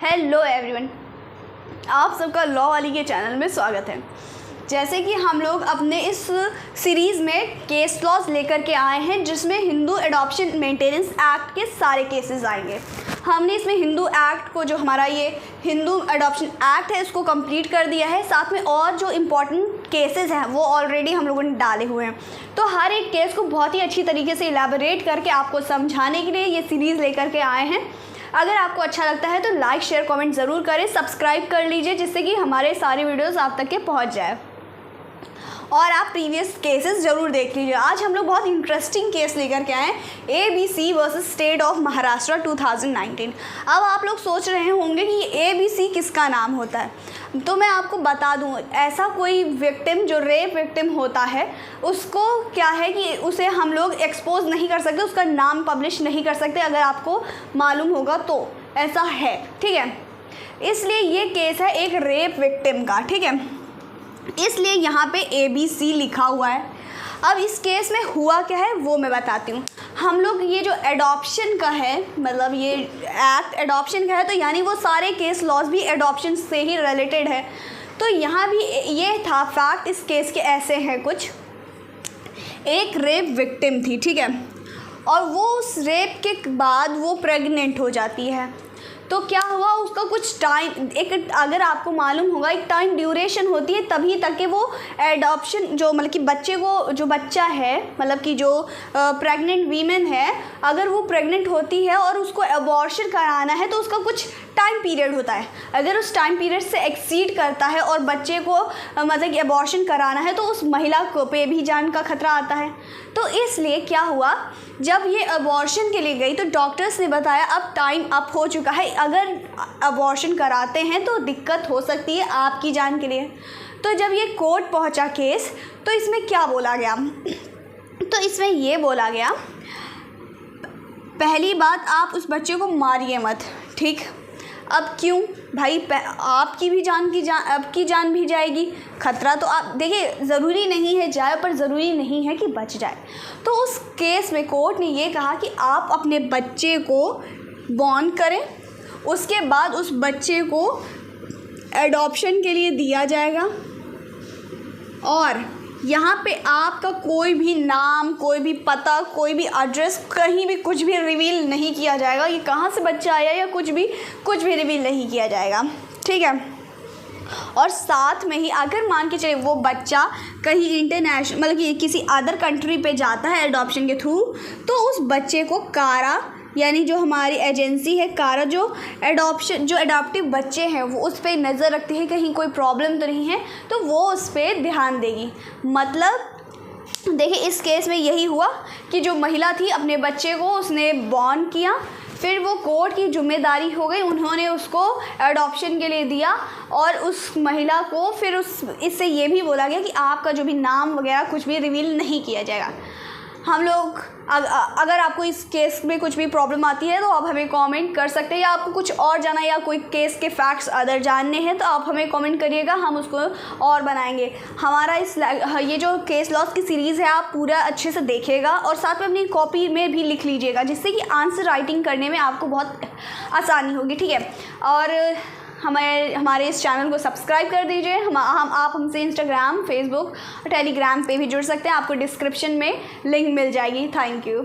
Hello everyone, आप सबका law वाली के चैनल में स्वागत है। जैसे कि हम लोग अपने इस सीरीज़ में केस लॉज लेकर के आए हैं, जिसमें हिंदू एडॉप्शन मेंटेनेंस एक्ट के सारे केसेस आएंगे। हमने इसमें हिंदू एक्ट को, जो हमारा ये हिंदू एडॉप्शन एक्ट है, इसको कंप्लीट कर दिया है। साथ में और जो इम्पॉर्टेंट केसेस हैं वो ऑलरेडी हम लोगों ने डाले हुए हैं। तो हर एक केस को बहुत ही अच्छी तरीके से इलैबोरेट करके आपको समझाने के लिए ये सीरीज़ लेकर के आए हैं। अगर आपको अच्छा लगता है तो लाइक शेयर कमेंट ज़रूर करें, सब्सक्राइब कर लीजिए, जिससे कि हमारे सारे वीडियोस आप तक के पहुंच जाए और आप प्रीवियस केसेस ज़रूर देख लीजिए। आज हम लोग बहुत इंटरेस्टिंग केस लेकर के आए हैं, ABC versus state of Maharashtra 2019। अब आप लोग सोच रहे होंगे कि ABC किसका नाम होता है, तो मैं आपको बता दूं, ऐसा कोई विक्टिम जो रेप विक्टिम होता है, उसको क्या है कि उसे हम लोग एक्सपोज नहीं कर सकते, उसका नाम पब्लिश नहीं कर सकते। अगर आपको मालूम होगा तो ऐसा है, ठीक है। इसलिए ये केस है एक रेप विक्टिम का, ठीक है। इसलिए यहाँ पे ABC लिखा हुआ है। अब इस केस में हुआ क्या है वो मैं बताती हूँ। हम लोग ये जो एडॉप्शन का है, मतलब ये एक्ट एडॉप्शन का है, तो यानी वो सारे केस लॉज भी एडॉप्शन से ही रिलेटेड है। तो यहाँ भी ये था फैक्ट, इस केस के ऐसे हैं कुछ। एक रेप विक्टिम थी, ठीक है, और वो उस रेप के बाद वो प्रेग्नेंट हो जाती है। तो क्या हुआ, उसका कुछ टाइम, एक अगर आपको मालूम होगा, एक टाइम ड्यूरेशन होती है तभी तक कि वो एडॉप्शन, जो मतलब कि बच्चे को, जो बच्चा है, मतलब कि जो प्रेग्नेंट वीमेन है, अगर वो प्रेग्नेंट होती है और उसको अबॉर्शन कराना है तो उसका कुछ टाइम पीरियड होता है। अगर उस टाइम पीरियड से एक्सीड करता है और बच्चे को मतलब कि अबॉर्शन कराना है तो उस महिला को पे भी जान का खतरा आता है। तो इसलिए क्या हुआ, जब ये अबॉर्शन के लिए गई तो डॉक्टर्स ने बताया अब टाइम अप हो चुका है, अगर अबॉर्शन कराते हैं तो दिक्कत हो सकती है आपकी जान के लिए। तो जब ये कोर्ट पहुंचा केस, तो इसमें क्या बोला गया, तो इसमें ये बोला गया, पहली बात, आप उस बच्चे को मारिए मत, ठीक। अब क्यों भाई, आपकी भी आपकी जान भी जाएगी, खतरा तो आप देखिए, ज़रूरी नहीं है जाए, पर ज़रूरी नहीं है कि बच जाए। तो उस केस में कोर्ट ने ये कहा कि आप अपने बच्चे को बॉर्न करें, उसके बाद उस बच्चे को एडॉप्शन के लिए दिया जाएगा, और यहाँ पे आपका कोई भी नाम, कोई भी पता, कोई भी एड्रेस, कहीं भी कुछ भी रिवील नहीं किया जाएगा, ये कहाँ से बच्चा आया या कुछ भी रिवील नहीं किया जाएगा, ठीक है। और साथ में ही अगर मान के चले वो बच्चा कहीं इंटरनेशनल, मतलब कि किसी अदर कंट्री पे जाता है एडॉप्शन के थ्रू, तो उस बच्चे को कारा, यानी जो हमारी एजेंसी है कारा, जो एडॉप्टिव बच्चे हैं वो उस पर नज़र रखती है, कहीं कोई प्रॉब्लम तो नहीं है, तो वो उस पर ध्यान देगी। मतलब देखिए, इस केस में यही हुआ कि जो महिला थी अपने बच्चे को उसने बॉर्न किया, फिर वो कोर्ट की जिम्मेदारी हो गई, उन्होंने उसको एडॉप्शन के लिए दिया, और उस महिला को फिर इससे ये भी बोला गया कि आपका जो भी नाम वगैरह कुछ भी रिवील नहीं किया जाएगा। हम लोग अगर आपको इस केस में कुछ भी प्रॉब्लम आती है तो आप हमें कमेंट कर सकते हैं, या आपको कुछ और जाना या कोई केस के फैक्ट्स अदर जानने हैं तो आप हमें कमेंट करिएगा, हम उसको और बनाएंगे। हमारा ये जो केस लॉस की सीरीज़ है आप पूरा अच्छे से देखिएगा, और साथ में अपनी कॉपी में भी लिख लीजिएगा, जिससे कि आंसर राइटिंग करने में आपको बहुत आसानी होगी, ठीक है। और हमारे इस चैनल को सब्सक्राइब कर दीजिए। आप हमसे इंस्टाग्राम, फेसबुक और टेलीग्राम पे भी जुड़ सकते हैं, आपको डिस्क्रिप्शन में लिंक मिल जाएगी। Thank you.